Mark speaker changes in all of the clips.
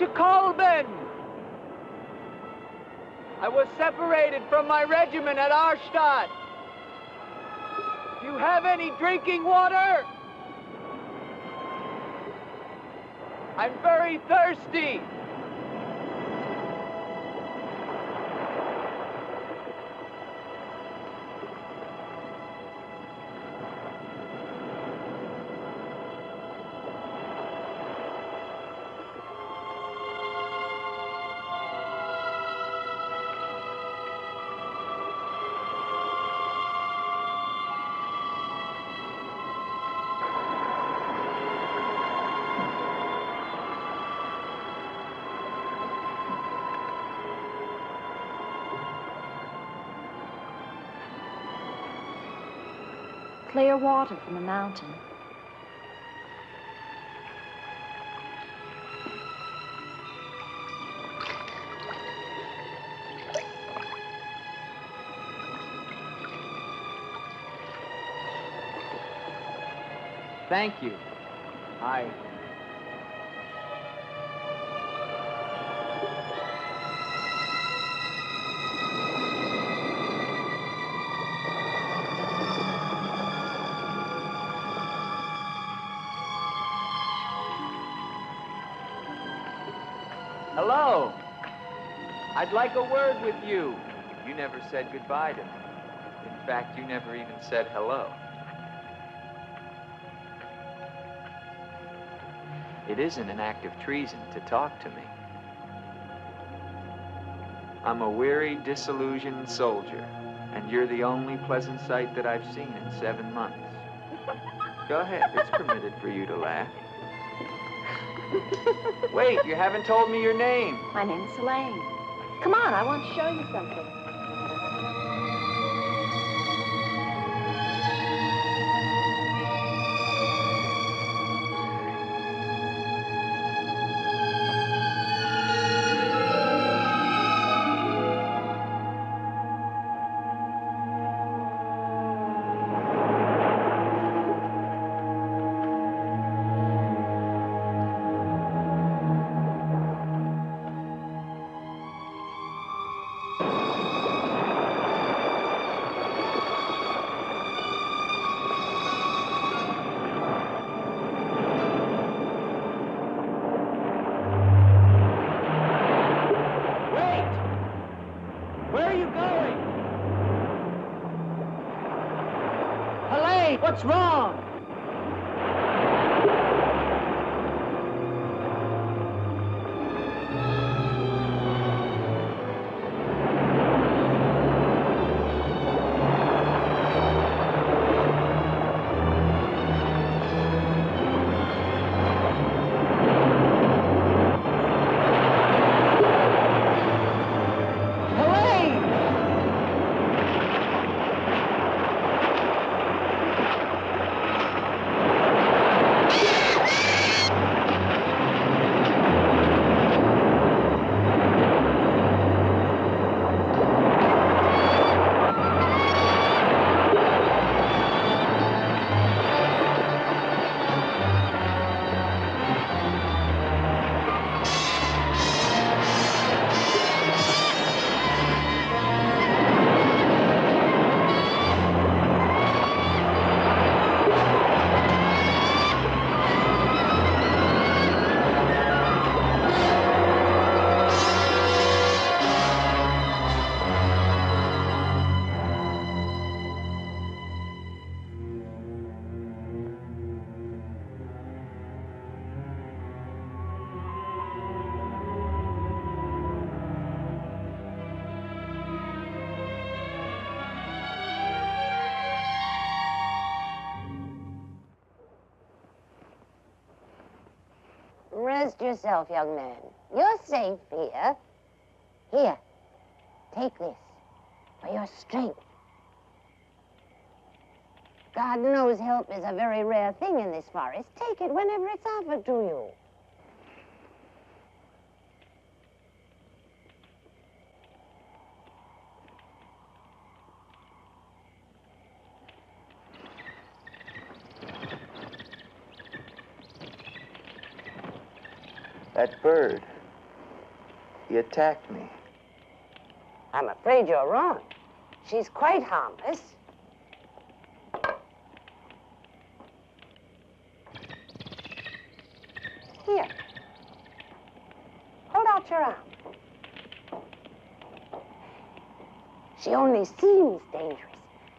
Speaker 1: to Coleman! I was separated from my regiment at Arstadt. Do you have any drinking water? I'm very thirsty.
Speaker 2: Clear water from the mountain.
Speaker 1: Thank you. Hello. I'd like a word with you. You never said goodbye to me. In fact, you never even said hello. It isn't an act of treason to talk to me. I'm a weary, disillusioned soldier, and you're the only pleasant sight that I've seen in 7 months. Go ahead, it's permitted for you to laugh. Wait, you haven't told me your name.
Speaker 2: My name's Helene. Come on, I want to show you something.
Speaker 1: What's wrong?
Speaker 3: Rest yourself, young man. You're safe here. Here, take this for your strength. God knows help is a very rare thing in this forest. Take it whenever it's offered to you.
Speaker 1: That bird, He attacked me.
Speaker 3: I'm afraid you're wrong. She's quite harmless. Here. Hold out your arm. She only seems dangerous.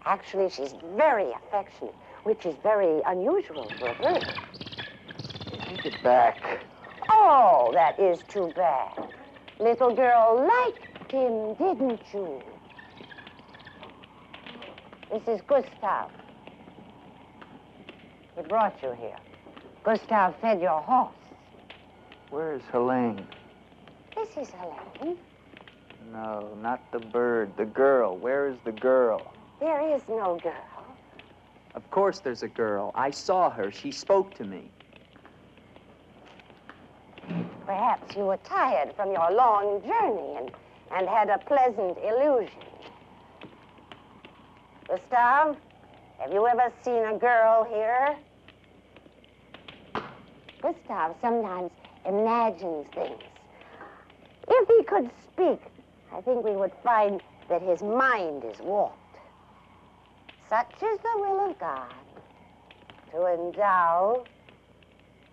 Speaker 3: Actually, she's very affectionate, which is very unusual for a girl.
Speaker 1: Take it back.
Speaker 3: Oh, that is too bad. Little girl liked him, didn't you? This is Gustav. He brought you here. Gustav fed your horse.
Speaker 1: Where is Helene?
Speaker 3: This is Helene.
Speaker 1: No, not the bird. The girl. Where is the girl?
Speaker 3: There is no girl.
Speaker 1: Of course there's a girl. I saw her. She spoke to me.
Speaker 3: Perhaps you were tired from your long journey and had a pleasant illusion. Gustav, have you ever seen a girl here? Gustav sometimes imagines things. If he could speak, I think we would find that his mind is warped. Such is the will of God, to endow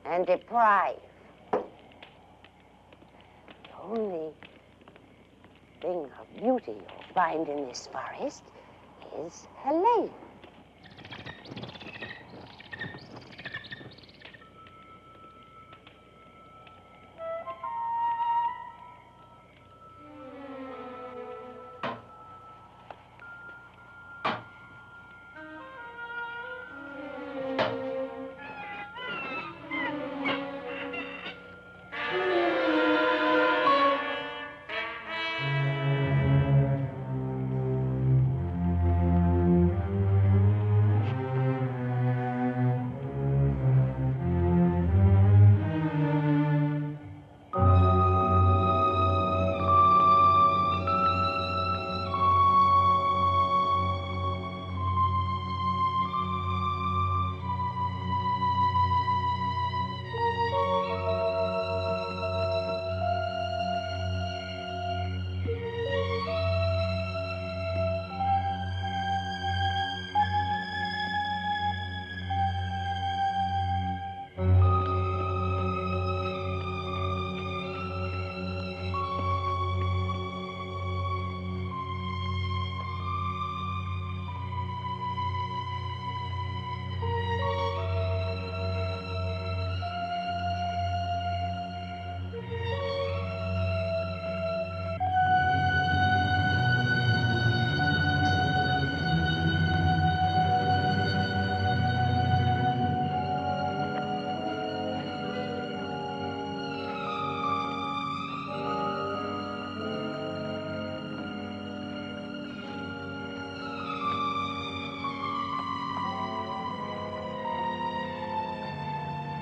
Speaker 3: and deprive. The only thing of beauty you'll find in this forest is Helene.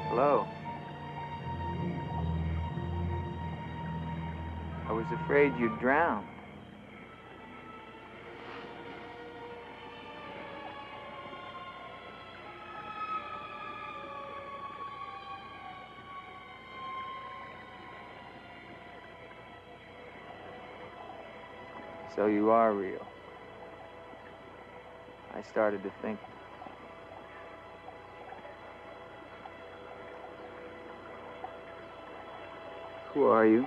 Speaker 1: Hello. I was afraid you'd drowned. So you are real. I started to think. Who are you?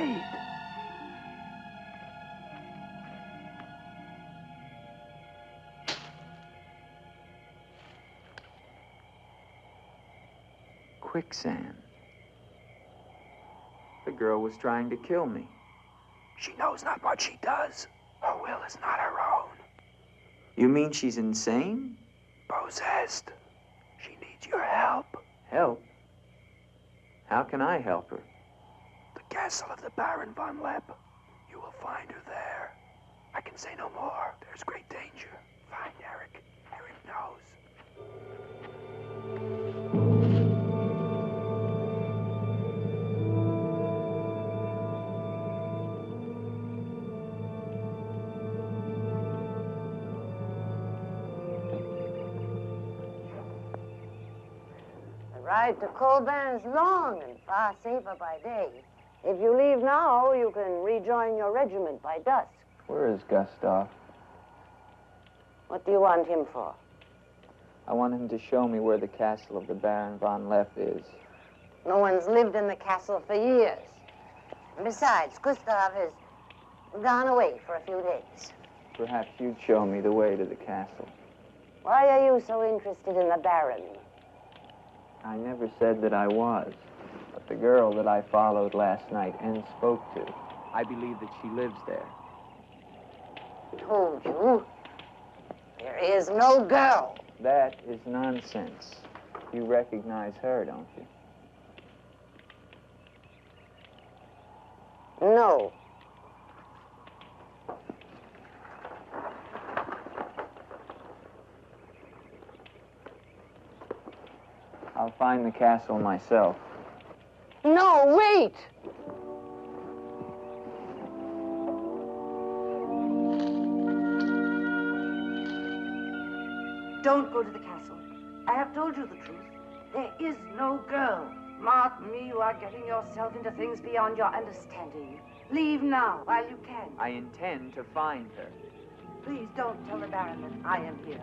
Speaker 4: afraid.
Speaker 1: Quicksand. The girl was trying to kill me.
Speaker 4: She knows not what she does. Her will is not her own.
Speaker 1: You mean she's insane?
Speaker 4: Possessed. She needs your help.
Speaker 1: Help? How can I help her?
Speaker 4: The castle of the Baron Von Leppe. You will find her there. I can say no more. There's great danger. Find Eric. Eric knows.
Speaker 3: The ride to Colbin is long and far safer by day. If you leave now, you can rejoin your regiment by dusk.
Speaker 1: Where is Gustav?
Speaker 3: What do you want him for?
Speaker 1: I want him to show me where the castle of the Baron Von Leppe is.
Speaker 3: No one's lived in the castle for years. And besides, Gustav has gone away for a few days.
Speaker 1: Perhaps you'd show me the way to the castle.
Speaker 3: Why are you so interested in the Baron?
Speaker 1: I never said that I was. But the girl that I followed last night and spoke to, I believe that she lives there.
Speaker 3: Told you. There is no girl.
Speaker 1: That is nonsense. You recognize her, don't you?
Speaker 3: No.
Speaker 1: I'll find the castle myself.
Speaker 3: No, wait!
Speaker 5: Don't go to the castle. I have told you the truth. There is no girl. Mark me, you are getting yourself into things beyond your understanding. Leave now, while you can.
Speaker 1: I intend to find her.
Speaker 5: Please don't tell the Baron that I am here.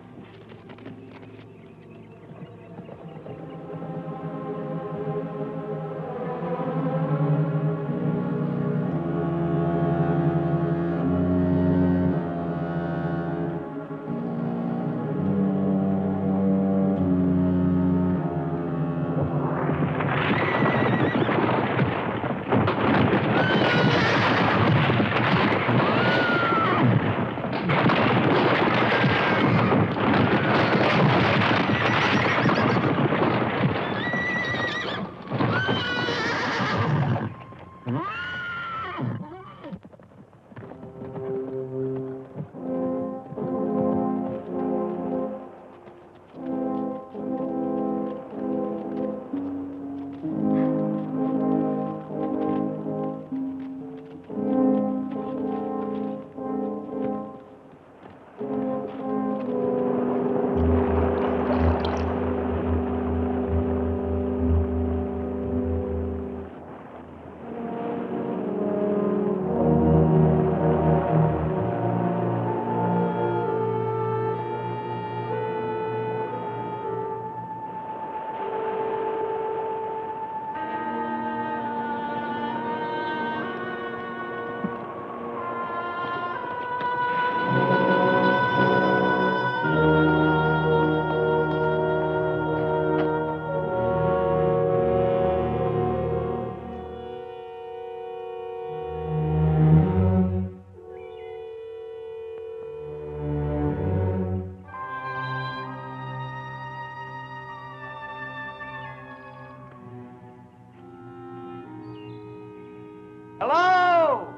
Speaker 1: Hello?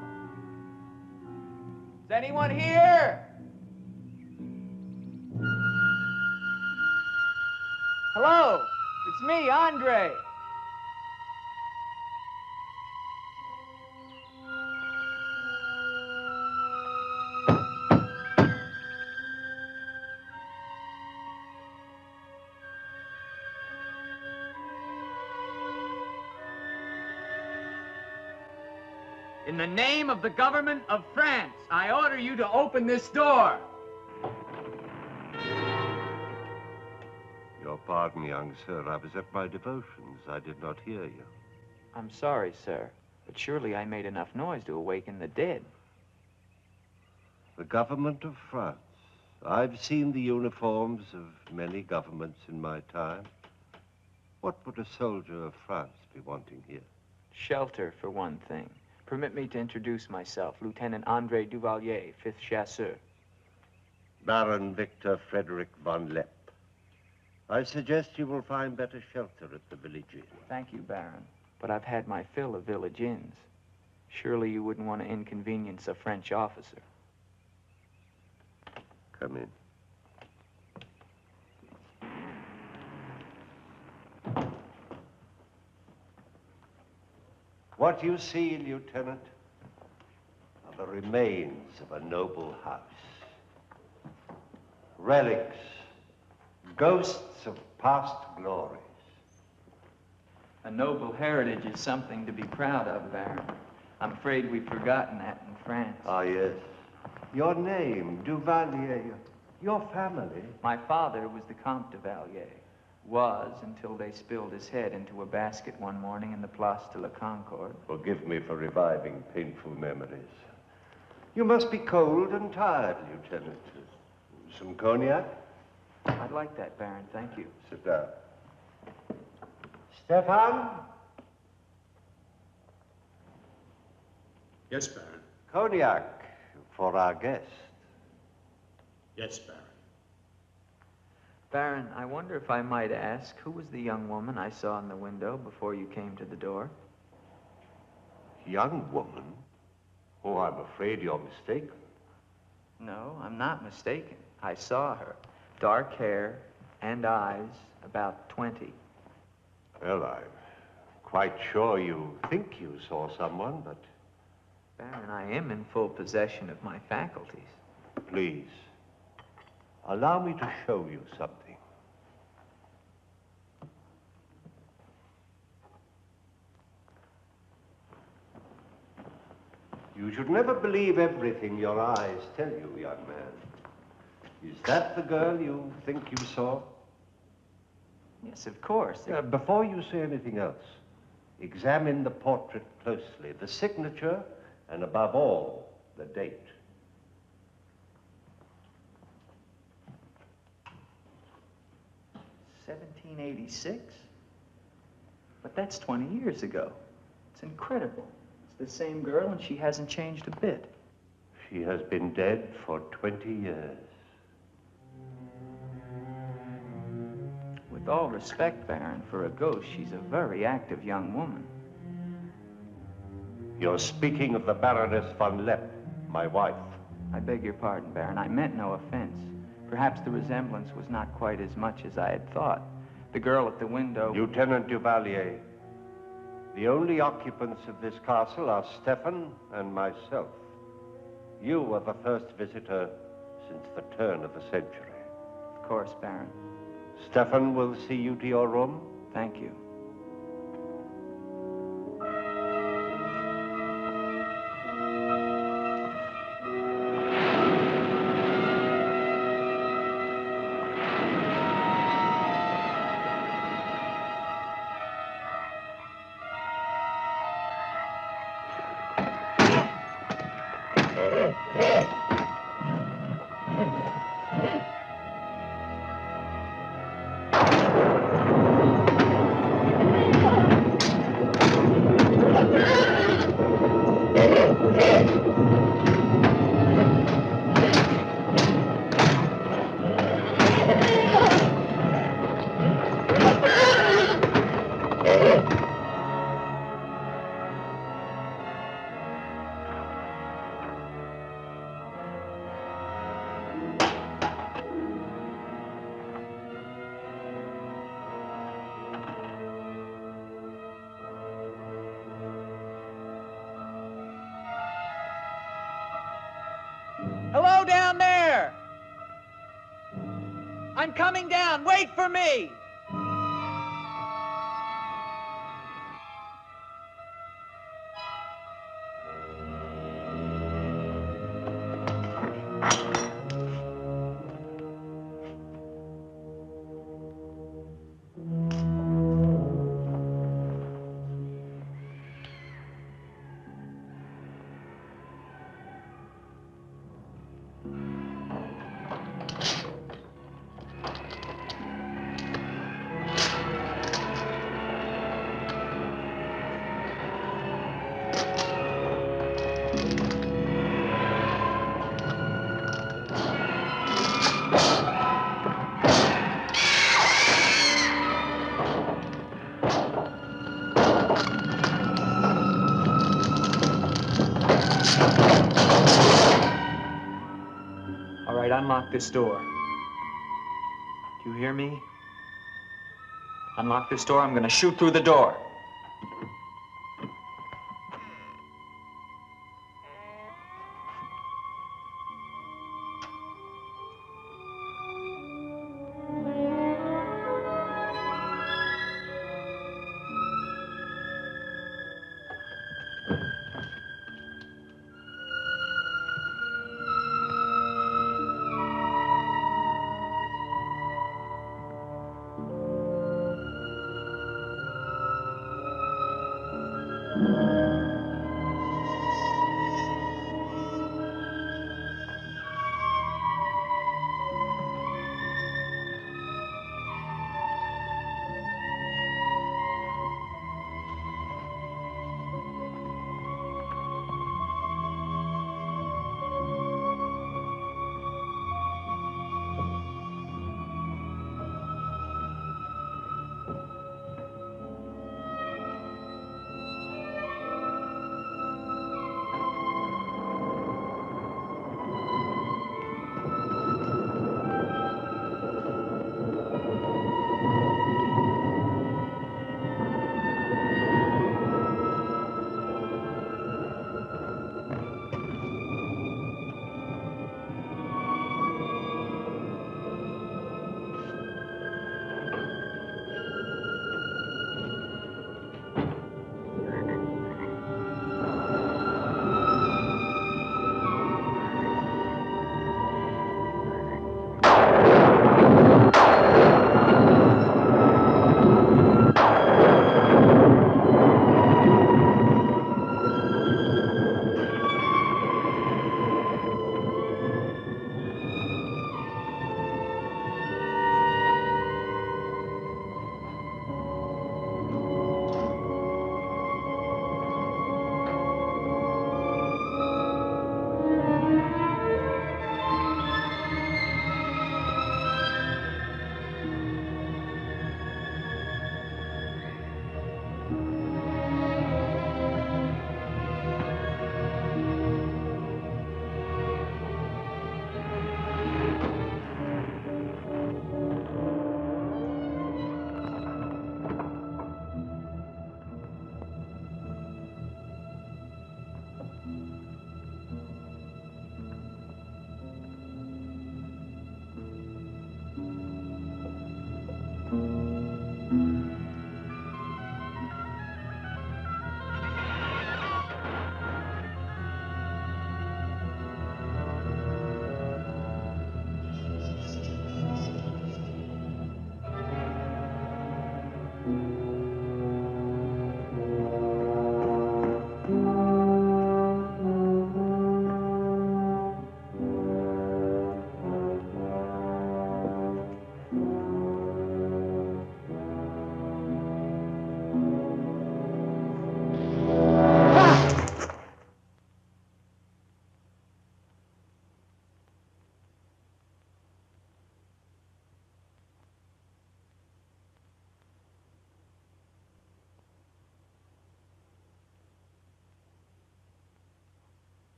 Speaker 1: Is anyone here? Hello? It's me, Andre. In the name of the government of France, I order you to open this door.
Speaker 6: Your pardon, young sir. I was at my devotions. I did not hear you.
Speaker 1: I'm sorry, sir. But surely I made enough noise to awaken the dead.
Speaker 6: The government of France. I've seen the uniforms of many governments in my time. What would a soldier of France be wanting here?
Speaker 1: Shelter, for one thing. Permit me to introduce myself, Lieutenant Andre Duvalier, 5th Chasseurs.
Speaker 6: Baron Victor Frederick Von Leppe. I suggest you will find better shelter at the village inn.
Speaker 1: Thank you, Baron. But I've had my fill of village inns. Surely you wouldn't want to inconvenience a French officer.
Speaker 6: Come in. What you see, Lieutenant, are the remains of a noble house. Relics, ghosts of past glories.
Speaker 1: A noble heritage is something to be proud of, Baron. I'm afraid we've forgotten that in France.
Speaker 6: Ah, yes. Your name, Duvalier, your family.
Speaker 1: My father was the Comte Duvalier. Was until they spilled his head into a basket one morning in the Place de la Concorde.
Speaker 6: Forgive me for reviving painful memories. You must be cold and tired, Lieutenant. Some cognac?
Speaker 1: I'd like that, Baron. Thank you.
Speaker 6: Sit down. Stefan?
Speaker 7: Yes, Baron.
Speaker 6: Cognac for our guest.
Speaker 7: Yes, Baron.
Speaker 1: Baron, I wonder if I might ask, who was the young woman I saw in the window before you came to the door?
Speaker 6: Young woman? Oh, I'm afraid you're mistaken.
Speaker 1: No, I'm not mistaken. I saw her. Dark hair and eyes, about 20.
Speaker 6: Well, I'm quite sure you think you saw someone, but...
Speaker 1: Baron, I am in full possession of my faculties.
Speaker 6: Please, allow me to show you something. You should never believe everything your eyes tell you, young man. Is that the girl you think you saw?
Speaker 1: Yes, of course.
Speaker 6: Before you say anything else, examine the portrait closely, the signature, and above all, the date.
Speaker 1: $1786? But that's 20 years ago. It's incredible. It's the same girl, and she hasn't changed a bit.
Speaker 6: She has been dead for 20 years.
Speaker 1: With all respect, Baron, for a ghost, she's a very active young woman.
Speaker 6: You're speaking of the Baroness Von Leppe, my wife.
Speaker 1: I beg your pardon, Baron. I meant no offense. Perhaps the resemblance was not quite as much as I had thought. The girl at the window...
Speaker 6: Lieutenant Duvalier, the only occupants of this castle are Stefan and myself. You are the first visitor since the turn of the century.
Speaker 1: Of course, Baron.
Speaker 6: Stefan will see you to your room.
Speaker 1: Thank you.
Speaker 8: Hello down there! I'm coming down. Wait for me!
Speaker 1: unlock this door. Do you hear me? Unlock this door, I'm gonna shoot through the door.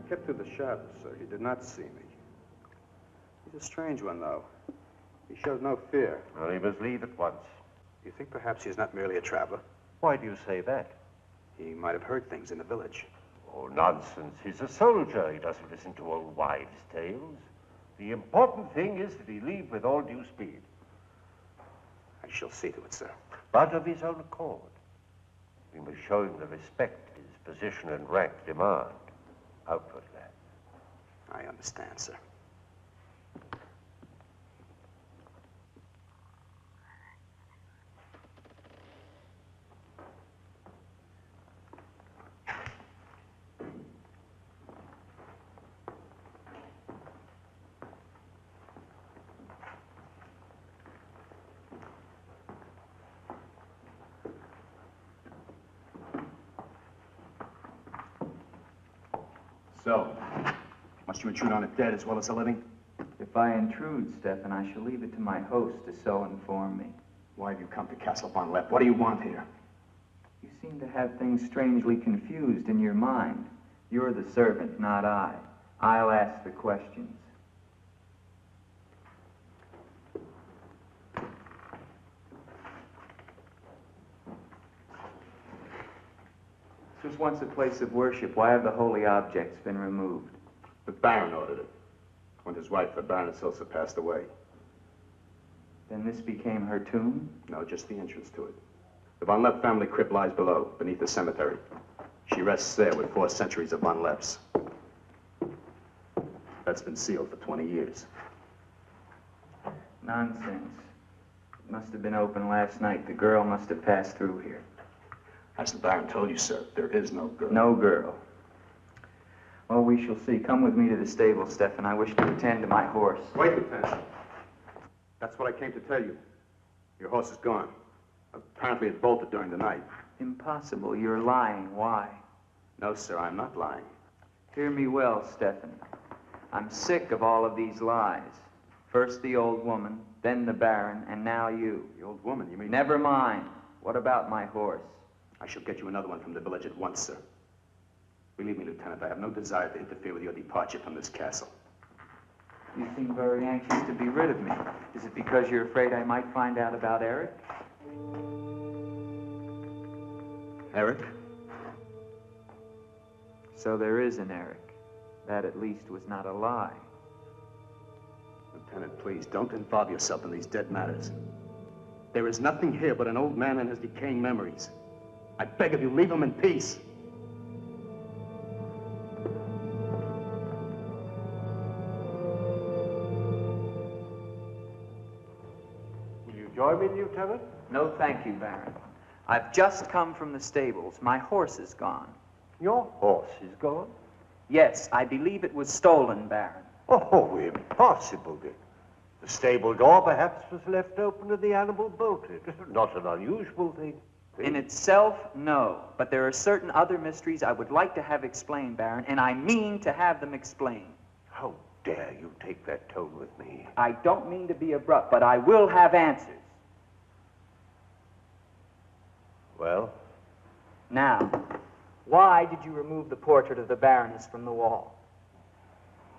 Speaker 9: Kept through the shadows, sir. He did not see me. He's a strange one, though. He showed no fear.
Speaker 6: Well, he must leave at once.
Speaker 9: You think perhaps he's not merely a traveler?
Speaker 6: Why do you say that?
Speaker 9: He might have heard things in the village.
Speaker 6: Oh, nonsense. He's a soldier. He doesn't listen to old wives' tales. The important thing is that he leave with all due speed.
Speaker 9: I shall see to it, sir.
Speaker 6: But of his own accord. We must show him the respect his position and rank demand. Outward, lad.
Speaker 9: I understand, sir. So, must you intrude on the dead as well as the living?
Speaker 1: If I intrude, Stefan, I shall leave it to my host to so inform me.
Speaker 9: Why have you come to Castle Von Leppe? What do you want here?
Speaker 1: You seem to have things strangely confused in your mind. You're the servant, not I. I'll ask the questions. This was once a place of worship. Why have the holy objects been removed?
Speaker 9: The Baron ordered it. When his wife, the Baroness Ilsa, passed away.
Speaker 1: Then this became her tomb?
Speaker 9: No, just the entrance to it. The Von Leppe family crypt lies below, beneath the cemetery. She rests there with 4 centuries of Von Leppes. That's been sealed for 20 years.
Speaker 1: Nonsense. It must have been open last night. The girl must have passed through here.
Speaker 9: As the Baron told you, sir, there is no girl.
Speaker 1: No girl. Well, we shall see. Come with me to the stable, Stefan. I wish to attend to my horse.
Speaker 9: Wait, Lieutenant. That's what I came to tell you. Your horse is gone. Apparently it bolted during the night.
Speaker 1: Impossible. You're lying. Why?
Speaker 9: No, sir, I'm not lying.
Speaker 1: Hear me well, Stefan. I'm sick of all of these lies. First the old woman, then the Baron, and now you.
Speaker 9: The old woman, you mean?
Speaker 1: Never mind. What about my horse?
Speaker 9: I shall get you another one from the village at once, sir. Believe me, Lieutenant, I have no desire to interfere with your departure from this castle.
Speaker 1: You seem very anxious to be rid of me. Is it because you're afraid I might find out about Eric?
Speaker 9: Eric?
Speaker 1: So there is an Eric. That at least was not a lie.
Speaker 9: Lieutenant, please, don't involve yourself in these dead matters. There is nothing here but an old man and his decaying memories. I beg of you, leave him in peace.
Speaker 6: Will you join me, Lieutenant?
Speaker 1: No, thank you, Baron. I've just come from the stables. My horse is gone.
Speaker 6: Your horse is gone?
Speaker 1: Yes, I believe it was stolen, Baron.
Speaker 6: Oh, impossible, Dick. The stable door perhaps was left open and the animal bolted. Not an unusual thing.
Speaker 1: In itself, no. But there are certain other mysteries I would like to have explained, Baron, and I mean to have them explained.
Speaker 6: How dare you take that tone with me?
Speaker 1: I don't mean to be abrupt, but I will have answers.
Speaker 6: Well?
Speaker 1: Now, why did you remove the portrait of the Baroness from the wall?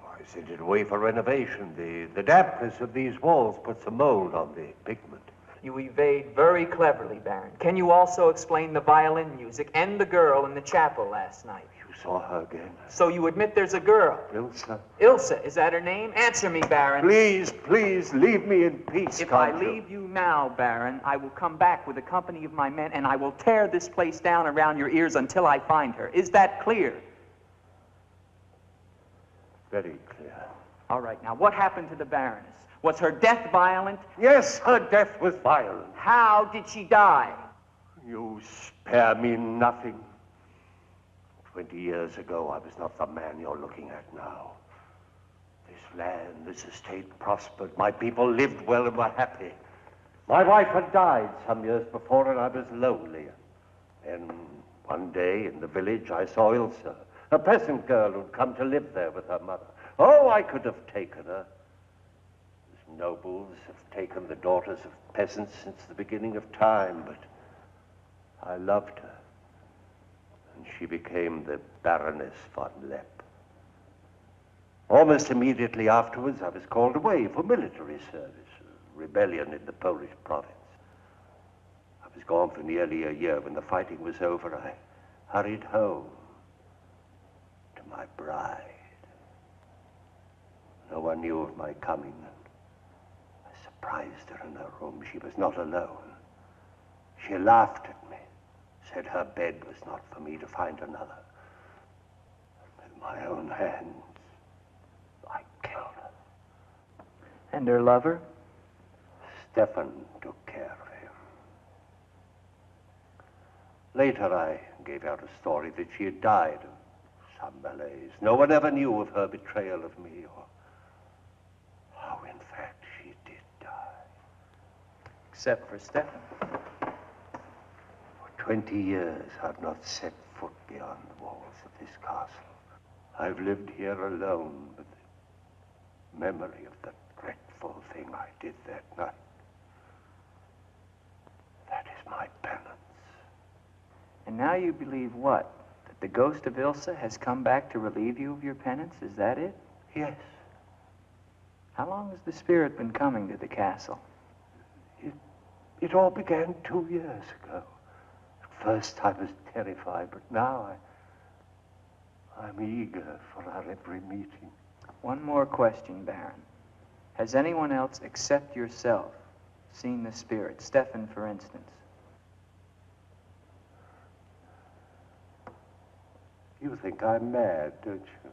Speaker 6: I sent it away for renovation. The dampness of these walls puts a mold on the pigment.
Speaker 1: You evade very cleverly, Baron. Can you also explain the violin music and the girl in the chapel last night?
Speaker 6: You saw her again?
Speaker 1: So you admit there's a girl?
Speaker 6: Ilsa.
Speaker 1: Ilsa, is that her name? Answer me, Baron.
Speaker 6: Please, please, leave me in peace,
Speaker 1: If I leave you now, Baron, I will come back with a company of my men, and I will tear this place down around your ears until I find her. Is that clear?
Speaker 6: Very clear.
Speaker 1: All right, now, what happened to the Baroness? Was her death violent?
Speaker 6: Yes, her death was violent.
Speaker 1: How did she die?
Speaker 6: You spare me nothing. 20 years ago, I was not the man you're looking at now. This land, this estate prospered. My people lived well and were happy. My wife had died some years before, and I was lonely. And one day in the village, I saw Ilsa, a peasant girl who'd come to live there with her mother. Oh, I could have taken her. Nobles have taken the daughters of peasants since the beginning of time, but I loved her, and she became the Baroness Von Leppe. Almost immediately afterwards, I was called away for military service, a rebellion in the Polish province. I was gone for nearly a year. When the fighting was over, I hurried home to my bride. No one knew of my coming. Surprised her in her room. She was not alone. She laughed at me, said her bed was not for me to find another. With my own hands, I killed her.
Speaker 1: And her lover?
Speaker 6: Stefan took care of him. Later, I gave out a story that she had died of some malaise. No one ever knew of her betrayal of me, or how, in fact, she did die.
Speaker 1: Except for Stefan.
Speaker 6: For 20 years, I've not set foot beyond the walls of this castle. I've lived here alone with the memory of the dreadful thing I did that night. That is my penance.
Speaker 1: And now you believe what? That the ghost of Ilsa has come back to relieve you of your penance? Is that it?
Speaker 6: Yes.
Speaker 1: How long has the spirit been coming to the castle?
Speaker 6: It all began 2 years ago. At first I was terrified, but now I'm eager for our every meeting.
Speaker 1: One more question, Baron. Has anyone else except yourself seen the spirit? Stefan, for instance.
Speaker 6: You think I'm mad, don't you?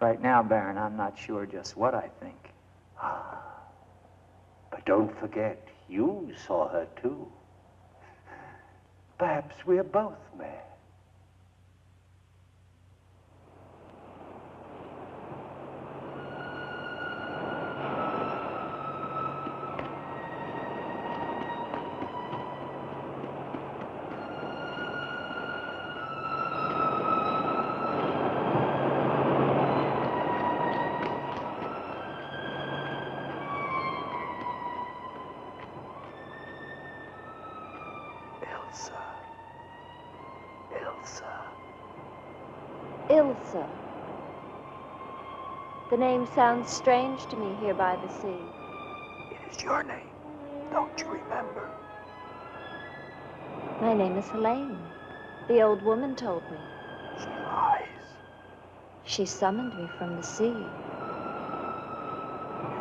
Speaker 1: Right now, Baron, I'm not sure just what I think.
Speaker 6: Ah. But don't forget, you saw her too. Perhaps we're both mad.
Speaker 2: Ilsa. The name sounds strange to me here by the sea.
Speaker 4: It is your name. Don't you remember?
Speaker 2: My name is Helene. The old woman told me.
Speaker 4: She lies.
Speaker 2: She summoned me from the sea.
Speaker 4: You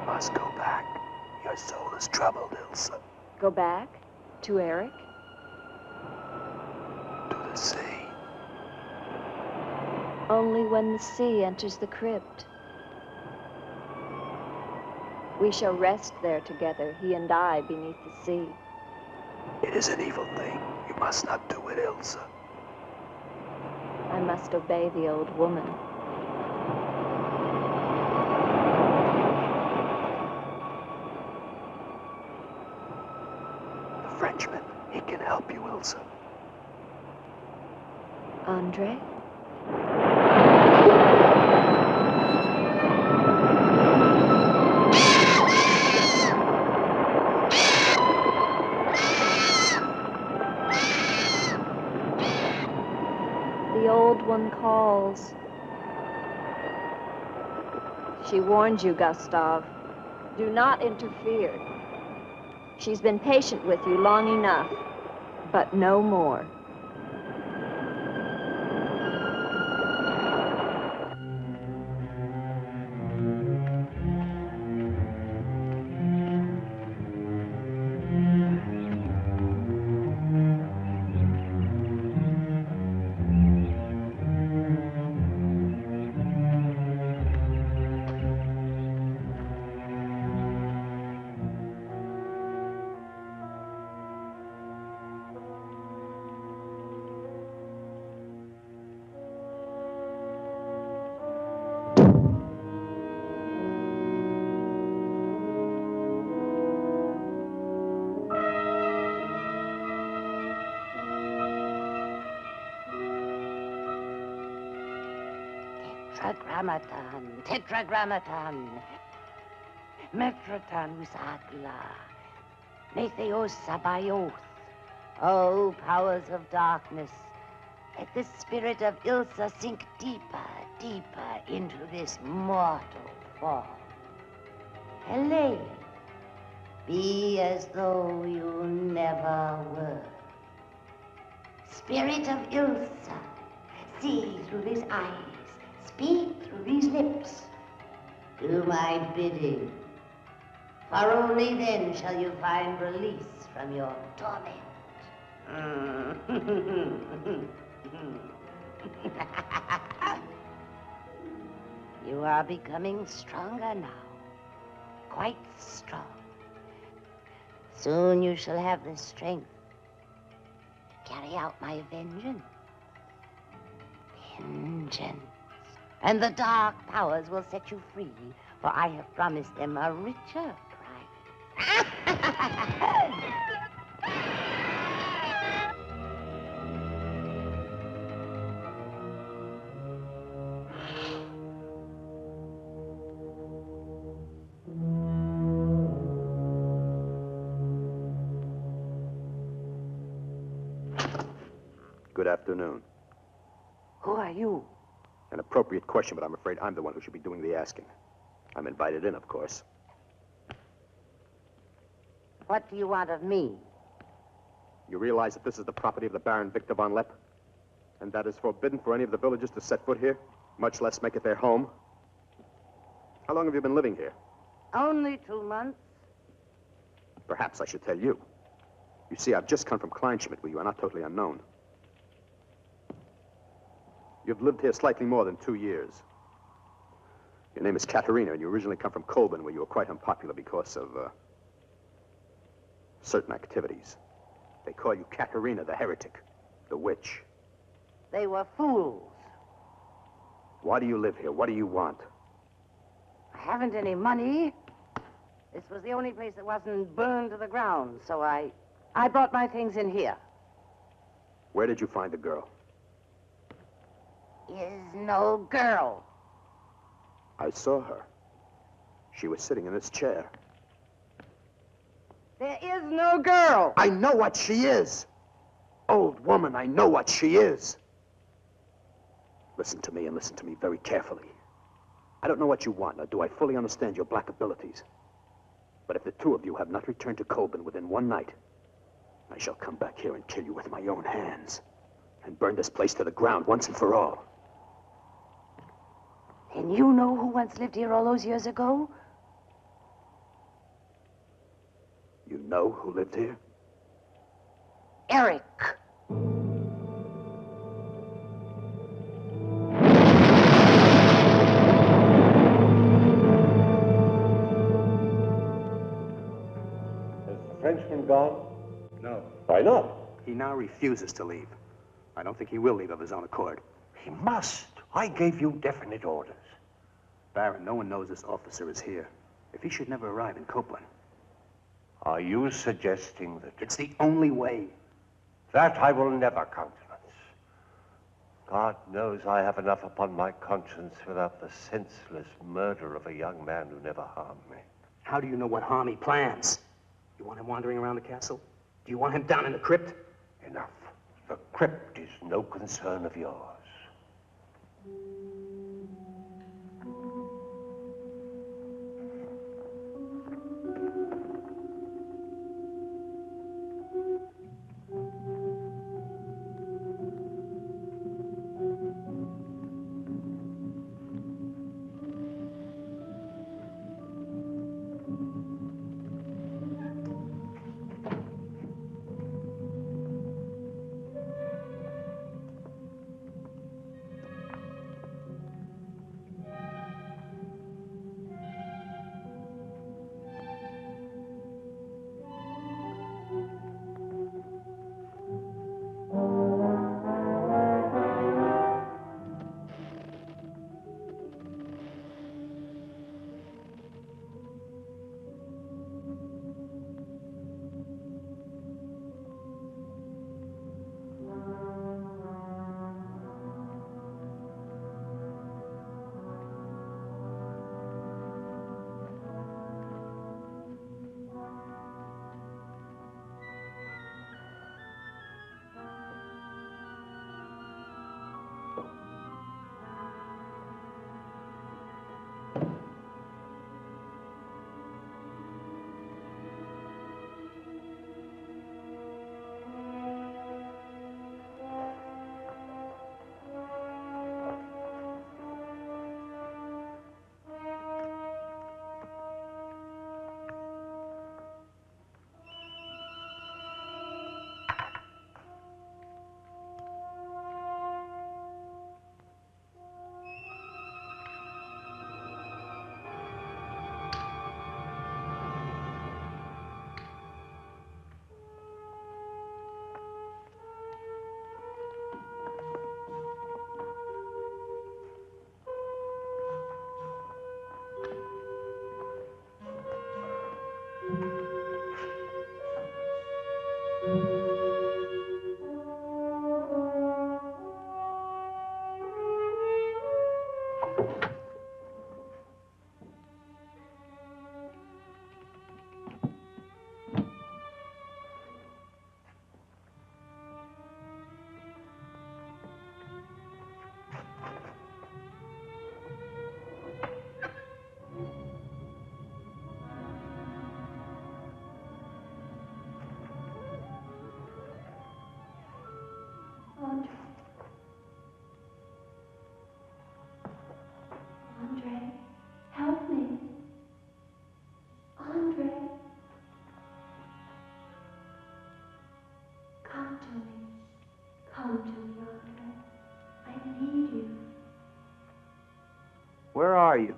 Speaker 4: must go back. Your soul is troubled, Ilsa.
Speaker 2: Go back? To Eric?
Speaker 4: To the sea.
Speaker 2: Only when the sea enters the crypt. We shall rest there together, he and I, beneath the sea.
Speaker 4: It is an evil thing. You must not do it, Ilsa.
Speaker 2: I must obey the old woman.
Speaker 4: The Frenchman, he can help you, Ilsa.
Speaker 2: Andre? The old one calls. She warned you, Gustav. Do not interfere. She's been patient with you long enough, but no more.
Speaker 3: Tetragrammaton, tetragrammaton. Metroton usagla. Metheos sabayoth. O powers of darkness, let the spirit of Ilsa sink deeper, deeper into this mortal form. Helene, be as though you never were. Spirit of Ilsa, see through these eyes. Speak through these lips. Do my bidding. For only then shall you find release from your torment. You are becoming stronger now. Quite strong. Soon you shall have the strength to carry out my vengeance. Vengeance. And the dark powers will set you free, for I have promised them a richer prize.
Speaker 9: Good afternoon.
Speaker 5: Who are you?
Speaker 9: An appropriate question, but I'm afraid I'm the one who should be doing the asking. I'm invited in, of course.
Speaker 3: What do you want of me?
Speaker 9: You realize that this is the property of the Baron Victor Von Leppe? And that is forbidden for any of the villagers to set foot here, much less make it their home? How long have you been living here?
Speaker 5: Only 2 months.
Speaker 9: Perhaps I should tell you. You see, I've just come from Kleinschmidt, where you are not totally unknown. You've lived here slightly more than 2 years. Your name is Katerina, and you originally come from Colburn, where you were quite unpopular because of, certain activities. They call you Katerina the heretic, the witch.
Speaker 5: They were fools.
Speaker 9: Why do you live here? What do you want?
Speaker 5: I haven't any money. This was the only place that wasn't burned to the ground, so I brought my things in here.
Speaker 9: Where did you find the girl?
Speaker 3: Is no girl.
Speaker 9: I saw her. She was sitting in this chair.
Speaker 5: There is no girl.
Speaker 9: I know what she is. Old woman, I know what she is. Listen to me, and listen to me very carefully. I don't know what you want, nor do I fully understand your black abilities. But if the two of you have not returned to Colburn within 1 night, I shall come back here and kill you with my own hands, and burn this place to the ground once and for all.
Speaker 5: And you know who once lived here all those years ago?
Speaker 9: You know who lived here?
Speaker 5: Eric.
Speaker 6: Has the Frenchman gone?
Speaker 9: No.
Speaker 6: Why not?
Speaker 9: He now refuses to leave. I don't think he will leave of his own accord.
Speaker 6: He must. I gave you definite orders.
Speaker 9: Baron, no one knows this officer is here. If he should never arrive in Copeland.
Speaker 6: Are you suggesting that...
Speaker 9: It's the only way.
Speaker 6: That I will never countenance. God knows I have enough upon my conscience without the senseless murder of a young man who never harmed me.
Speaker 9: How do you know what harm he plans? You want him wandering around the castle? Do you want him down in the crypt?
Speaker 6: Enough. The crypt is no concern of yours.
Speaker 1: are you?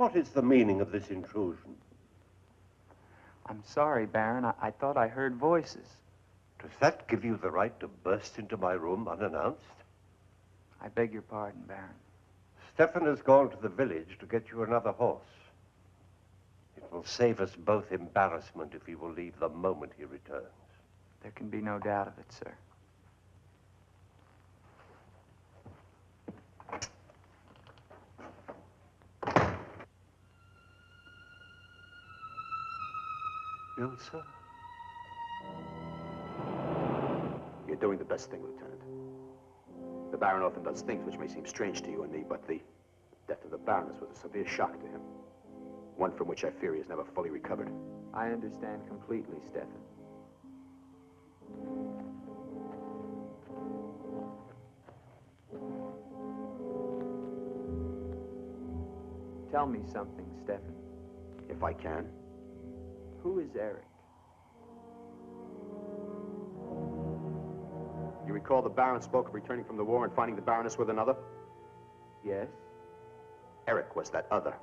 Speaker 6: What is the meaning of this intrusion?
Speaker 1: I'm sorry, Baron. I thought I heard voices.
Speaker 6: Does that give you the right to burst into my room unannounced?
Speaker 1: I beg your pardon, Baron.
Speaker 6: Stefan has gone to the village to get you another horse. It will save us both embarrassment if he will leave the moment he returns.
Speaker 1: There can be no doubt of it, sir.
Speaker 6: Ilsa?
Speaker 9: You're doing the best thing, Lieutenant. The Baron often does things which may seem strange to you and me, but the death of the Baroness was a severe shock to him. One from which I fear he has never fully recovered.
Speaker 1: I understand completely, Stefan. Tell me something, Stefan.
Speaker 9: If I can.
Speaker 1: Who is Eric?
Speaker 9: You recall the Baron spoke of returning from the war and finding the Baroness with another?
Speaker 1: Yes?
Speaker 9: Eric was that other.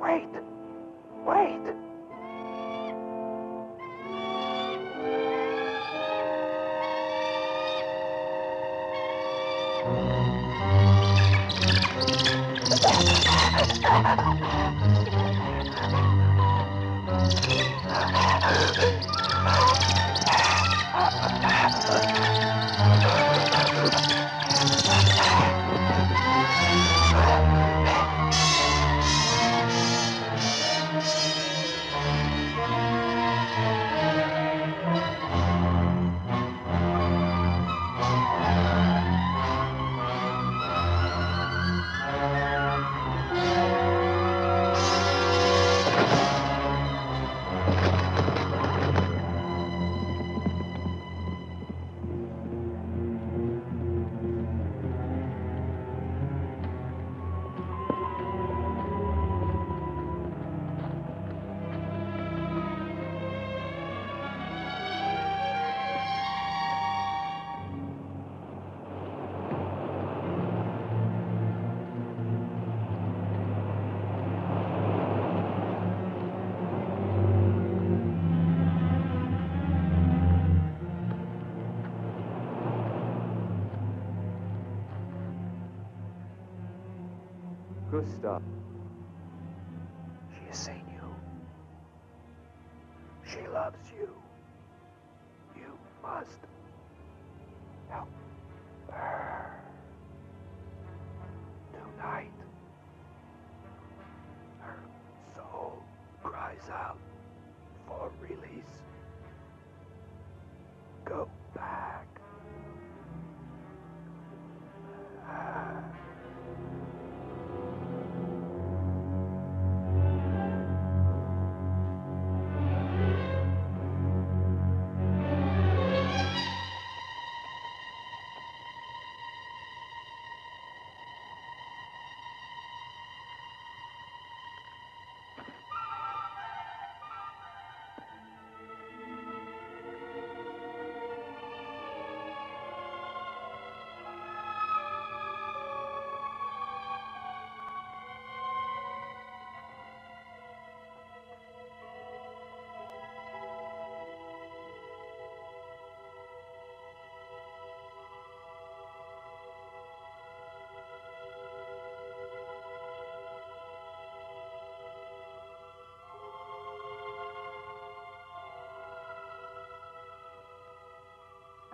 Speaker 9: Wait! Wait!
Speaker 1: Gustav.
Speaker 4: She has seen you. She loves you. You must help her. Tonight, her soul cries out for release. Go back.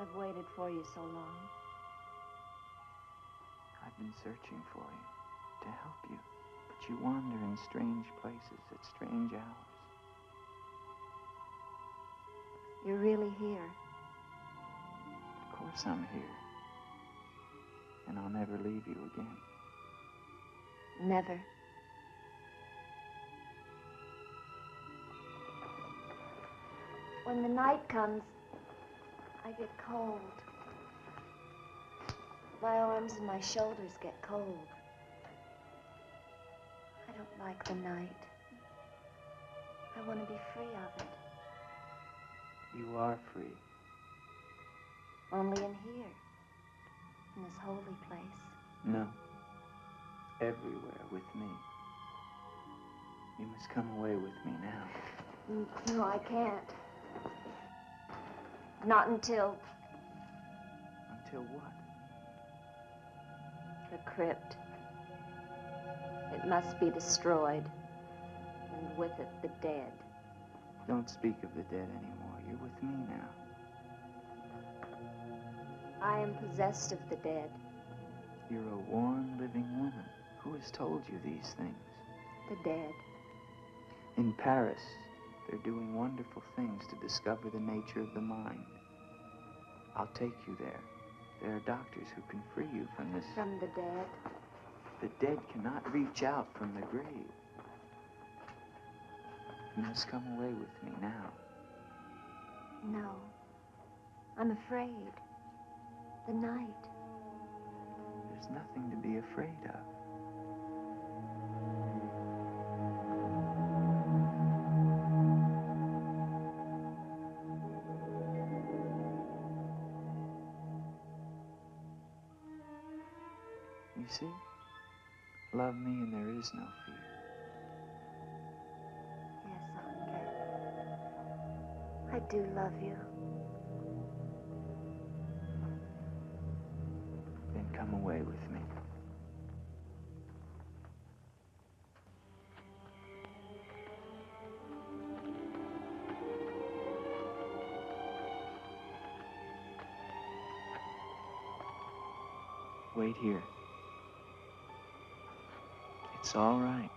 Speaker 2: I've waited for you so long.
Speaker 1: I've been searching for you, to help you, but you wander in strange places at strange hours.
Speaker 2: You're really here.
Speaker 1: Of course I'm here. And I'll never leave you again.
Speaker 2: Never. When the night comes, I get cold. My arms and my shoulders get cold. I don't like the night. I want to be free of it.
Speaker 1: You are free.
Speaker 2: Only in here, in this holy place.
Speaker 1: No. Everywhere with me. You must come away with me now.
Speaker 2: No, I can't. Not until
Speaker 1: Until what?
Speaker 2: the crypt. It must be destroyed. And with it, the dead.
Speaker 1: Don't speak of the dead anymore. You're with me now.
Speaker 2: I am possessed of the dead.
Speaker 1: You're a warm, living woman. Who has told you these things?
Speaker 2: The dead.
Speaker 1: In Paris, they're doing wonderful things to discover the nature of the mind. I'll take you there. There are doctors who can free you from this.
Speaker 2: From the dead.
Speaker 1: The dead cannot reach out from the grave. You must come away with me now.
Speaker 2: No. I'm afraid. The night.
Speaker 1: There's nothing to be afraid of. You see? Love me and there is no fear.
Speaker 2: Yes, Andre. I do love you.
Speaker 1: Then come away with me. Wait here. It's all right.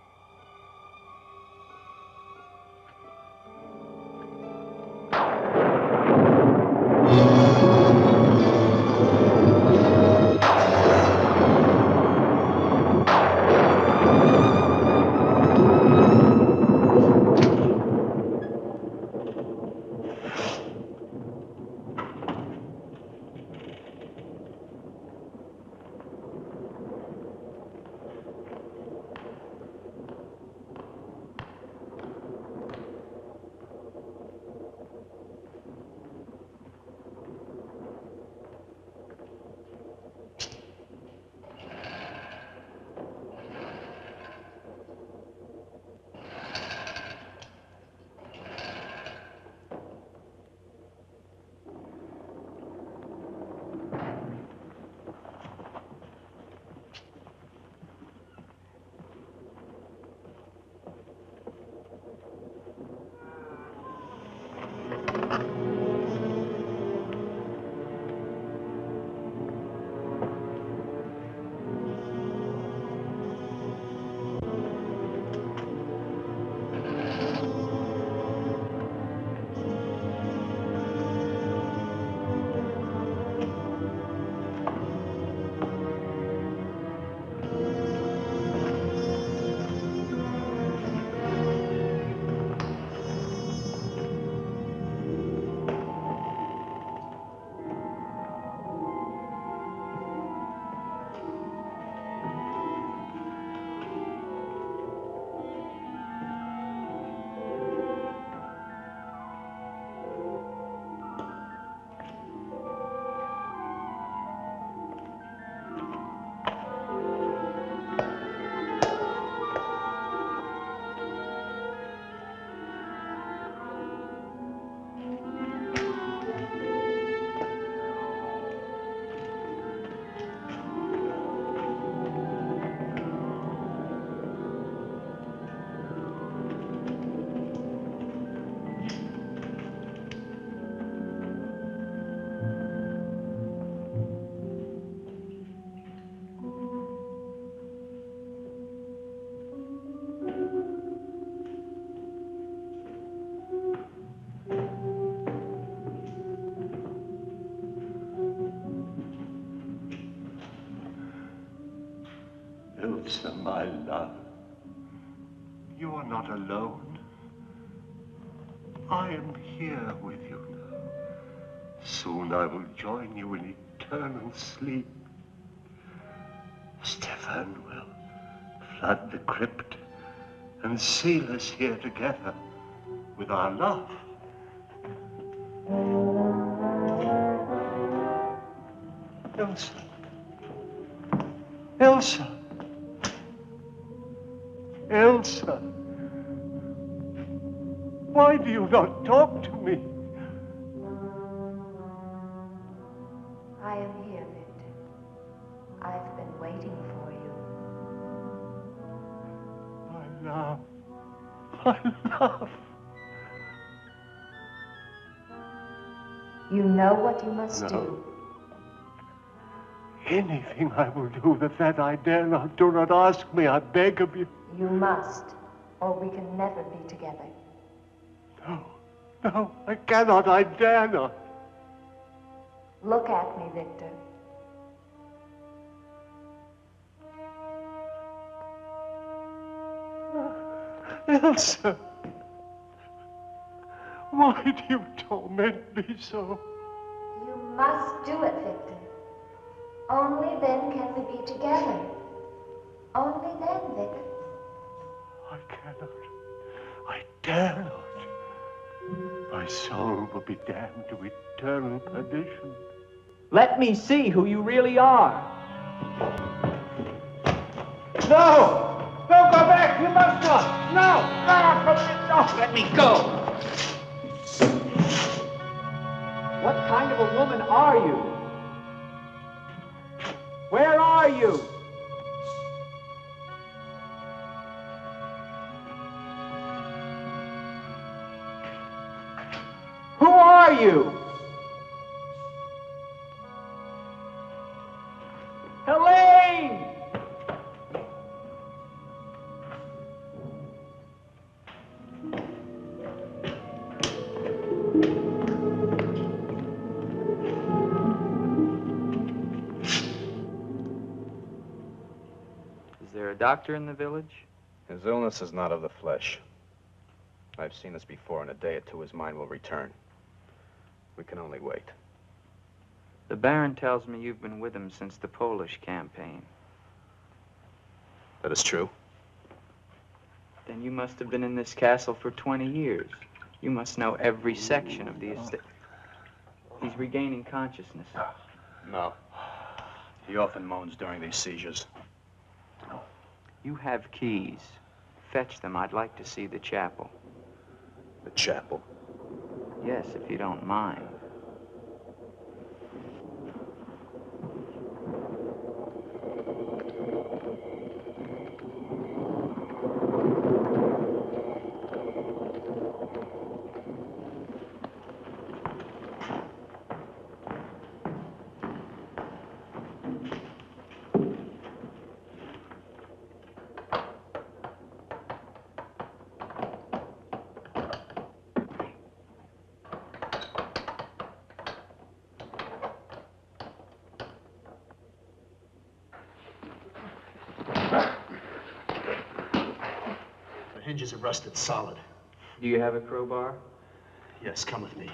Speaker 6: Ilsa, my love, you are not alone. I am here with you now. Soon I will join you in eternal sleep. Stefan will flood the crypt and seal us here together with our love. Ilsa. Ilsa. Ilsa. Why do you not talk to me?
Speaker 10: I am here, Victor. I've been waiting for you.
Speaker 6: My love. My love.
Speaker 10: You know what you must
Speaker 6: No.
Speaker 10: do.
Speaker 6: Anything I will do that I dare not. Do not ask me, I beg of you.
Speaker 10: You must, or we can never be together.
Speaker 6: No, I cannot, I dare not.
Speaker 10: Look at me, Victor.
Speaker 6: Ilsa, why do you torment me so?
Speaker 10: You must do it, Victor. Only then can we be together. Only then, Victor.
Speaker 6: I cannot. I dare not. My soul will be damned to eternal perdition.
Speaker 8: Let me see who you really are.
Speaker 11: No! Don't go back! You must not! No!
Speaker 8: Let me go. What kind of a woman are you? Where are you? Who are you? Helene!
Speaker 1: Is there a doctor in the village?
Speaker 12: His illness is not of the flesh. I've seen this before. In a day or two, his mind will return. We can only wait.
Speaker 1: The Baron tells me you've been with him since the Polish campaign.
Speaker 12: That is true.
Speaker 1: Then you must have been in this castle for 20 years. You must know every section of the estate. He's regaining consciousness.
Speaker 12: No. He often moans during these seizures.
Speaker 1: You have keys. Fetch them. I'd like to see the chapel.
Speaker 12: The chapel?
Speaker 1: Yes, if you don't mind.
Speaker 9: Hinges are rusted solid.
Speaker 1: Do you have a crowbar?
Speaker 9: Yes, come with me.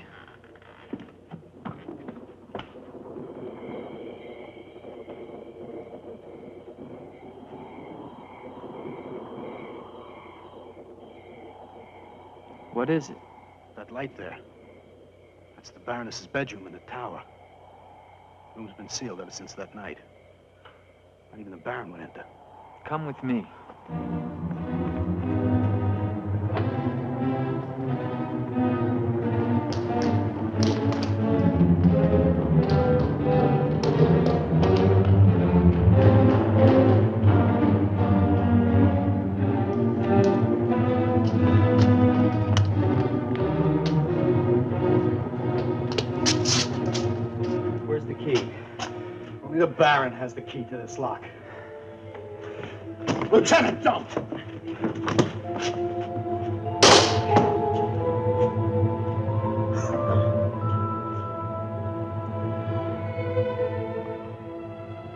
Speaker 1: What is it?
Speaker 9: That light there. That's the Baroness's bedroom in the tower. The room's been sealed ever since that night. Not even the Baron would enter.
Speaker 1: Come with me.
Speaker 9: Where's the key? Only the Baron has the key to this lock. Lieutenant, don't! If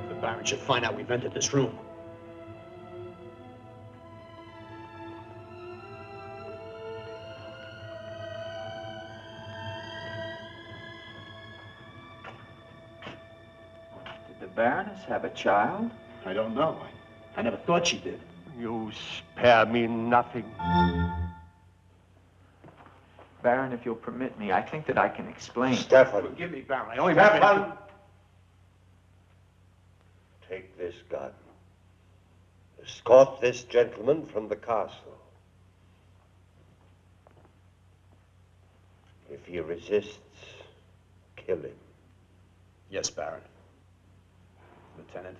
Speaker 9: the Baron should find out we've entered this room,
Speaker 1: Baroness have a child?
Speaker 9: I don't know. I never thought she did.
Speaker 6: You spare me nothing.
Speaker 1: Baron, if you'll permit me, I think that I can explain.
Speaker 6: Stefan.
Speaker 9: Forgive me, Baron. I only
Speaker 6: Stefan! Take this gun. Escort this gentleman from the castle. If he resists, kill him.
Speaker 9: Yes, Baron. Lieutenant.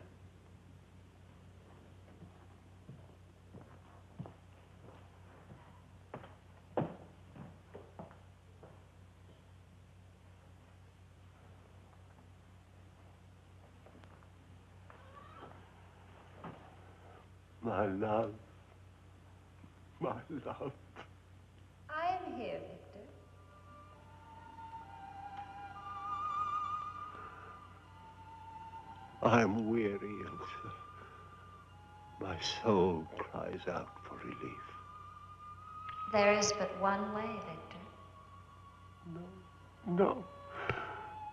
Speaker 6: My love. My love.
Speaker 10: I am here, Victor.
Speaker 6: I'm weary, Ilsa. My soul cries out for relief.
Speaker 10: There is but one way, Victor.
Speaker 6: No.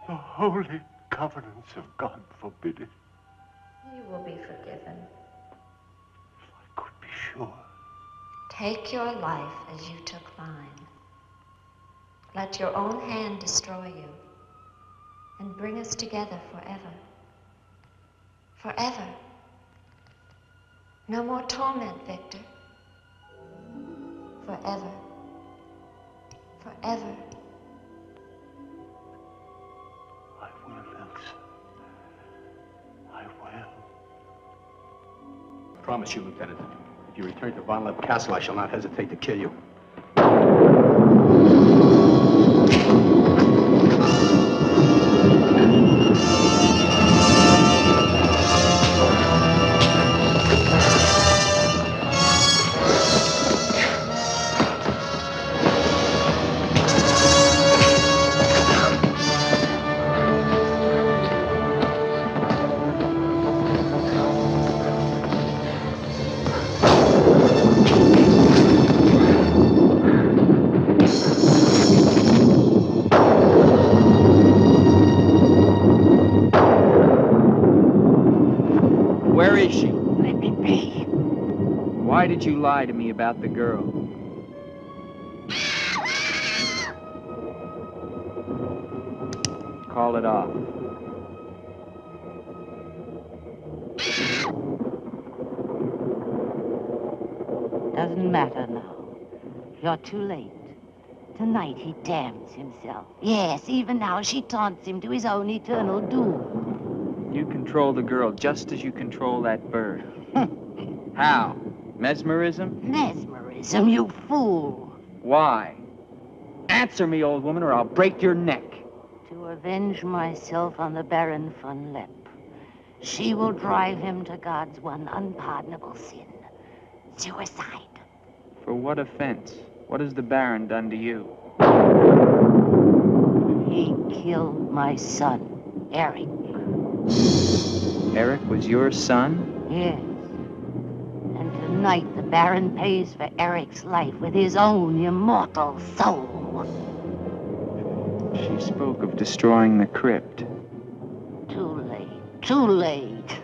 Speaker 6: The holy covenants of God forbid it.
Speaker 10: You will be forgiven.
Speaker 6: Sure.
Speaker 10: Take your life as you took mine. Let your own hand destroy you and bring us together forever. Forever. No more torment, Victor. Forever. Forever.
Speaker 6: I will, Ilsa. I will.
Speaker 9: I promise you, Lieutenant. If you return to Von Leppe Castle, I shall not hesitate to kill you.
Speaker 1: Where is she? Let me be. Why did you lie to me about the girl? Call it off.
Speaker 3: Doesn't matter now. You're too late. Tonight he damns himself. Yes, even now she taunts him to his own eternal doom.
Speaker 1: You control the girl just as you control that bird. How? Mesmerism?
Speaker 3: Mesmerism, you fool.
Speaker 1: Why? Answer me, old woman, or I'll break your neck.
Speaker 3: To avenge myself on the Baron Von Leppe. She will drive him to God's one unpardonable sin. Suicide.
Speaker 1: For what offense? What has the Baron done to you?
Speaker 3: He killed my son, Eric.
Speaker 1: Eric was your son?
Speaker 3: Yes. And tonight the Baron pays for Eric's life with his own immortal soul.
Speaker 1: She spoke of destroying the crypt.
Speaker 3: Too late. Too late.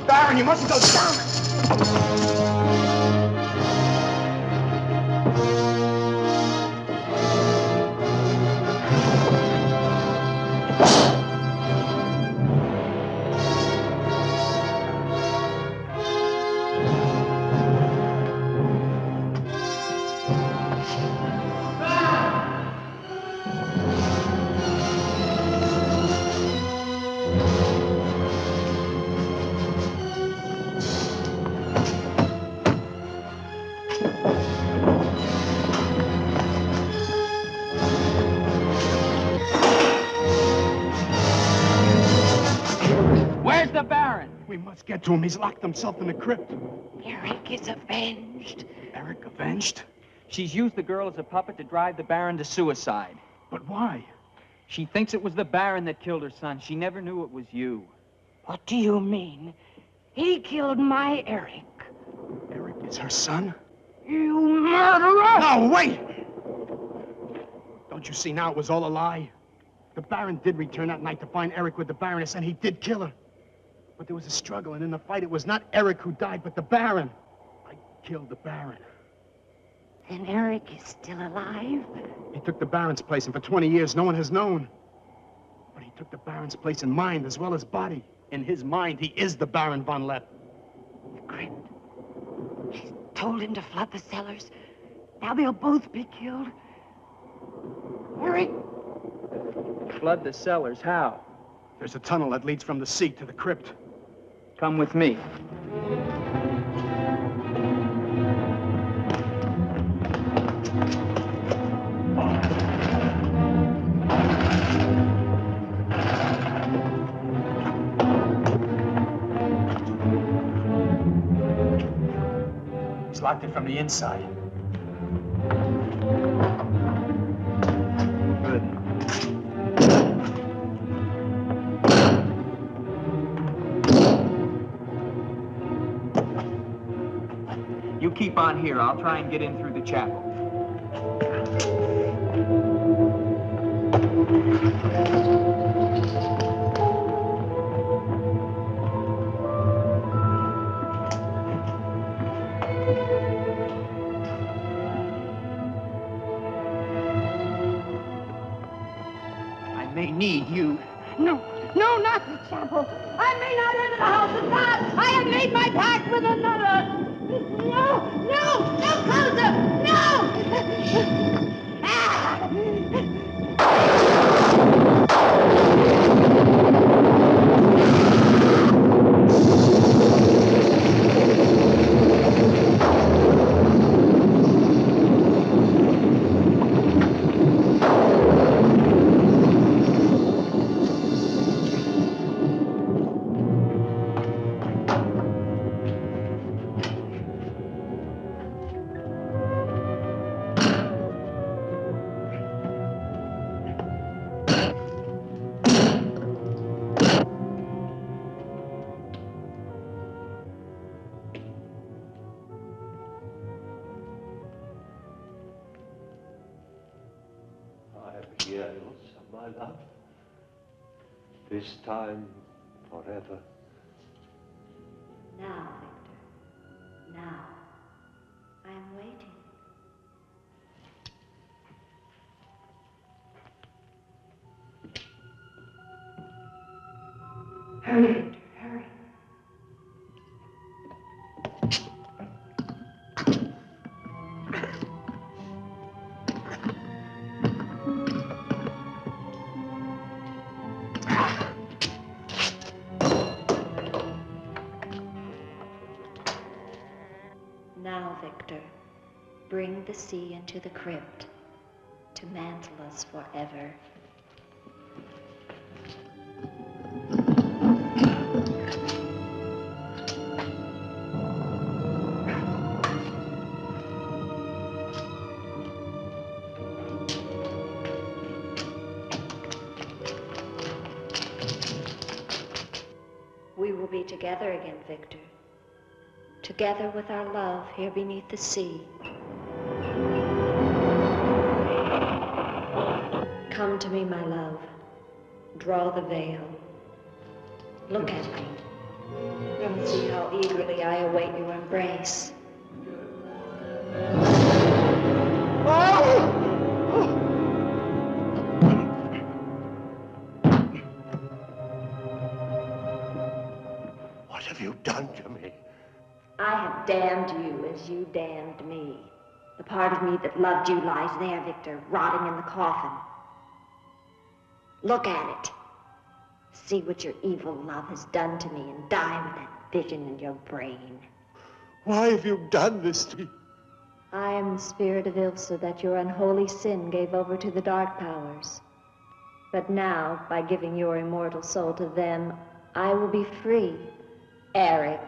Speaker 11: Baron, you mustn't go down.
Speaker 9: get to him. He's locked himself in the crypt.
Speaker 5: Eric is avenged.
Speaker 9: Eric avenged?
Speaker 8: She's used the girl as a puppet to drive the Baron to suicide.
Speaker 9: But why?
Speaker 8: She thinks it was the Baron that killed her son. She never knew it was you.
Speaker 5: What do you mean? He killed my Eric.
Speaker 9: Eric is her son?
Speaker 5: You murderer!
Speaker 9: No, wait! Don't you see now it was all a lie? The Baron did return that night to find Eric with the Baroness, and he did kill her. But there was a struggle, and in the fight, it was not Eric who died, but the Baron. I killed the Baron.
Speaker 5: Then Eric is still alive?
Speaker 9: He took the Baron's place, and for 20 years, no one has known. But he took the Baron's place in mind as well as body. In his mind, he is the Baron Von Leppe.
Speaker 5: The crypt. She's told him to flood the cellars. Now they'll both be killed. Eric!
Speaker 8: Flood the cellars? How?
Speaker 9: There's a tunnel that leads from the sea to the crypt.
Speaker 8: Come with me.
Speaker 9: He's locked it from the inside.
Speaker 8: You keep on here. I'll try and get in through the chapel. I may need you.
Speaker 5: No, not the chapel. I may not enter the house of God. I have made my pact with another. No closer! No! Ah!
Speaker 6: Here, Ilsa, my love. This time, forever.
Speaker 10: Now, Victor. Now. I'm waiting.
Speaker 5: Hurry, Victor, hurry.
Speaker 10: Now, Victor, bring the sea into the crypt to mantle us forever. We will be together again, Victor. Together with our love here beneath the sea. Come to me, my love. Draw the veil. Look at me. And see how eagerly I await your embrace.
Speaker 6: What have you done to me?
Speaker 10: I have damned you as you damned me. The part of me that loved you lies there, Victor, rotting in the coffin. Look at it. See what your evil love has done to me and die with that vision in your brain.
Speaker 6: Why have you done this to me?
Speaker 10: I am the spirit of Ilsa that your unholy sin gave over to the dark powers. But now, by giving your immortal soul to them, I will be free Eric.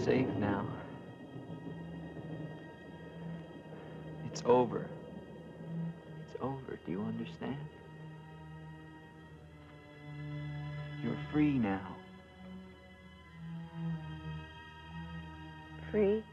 Speaker 1: Safe now. It's over. It's over. Do you understand? You're free now.
Speaker 3: Free?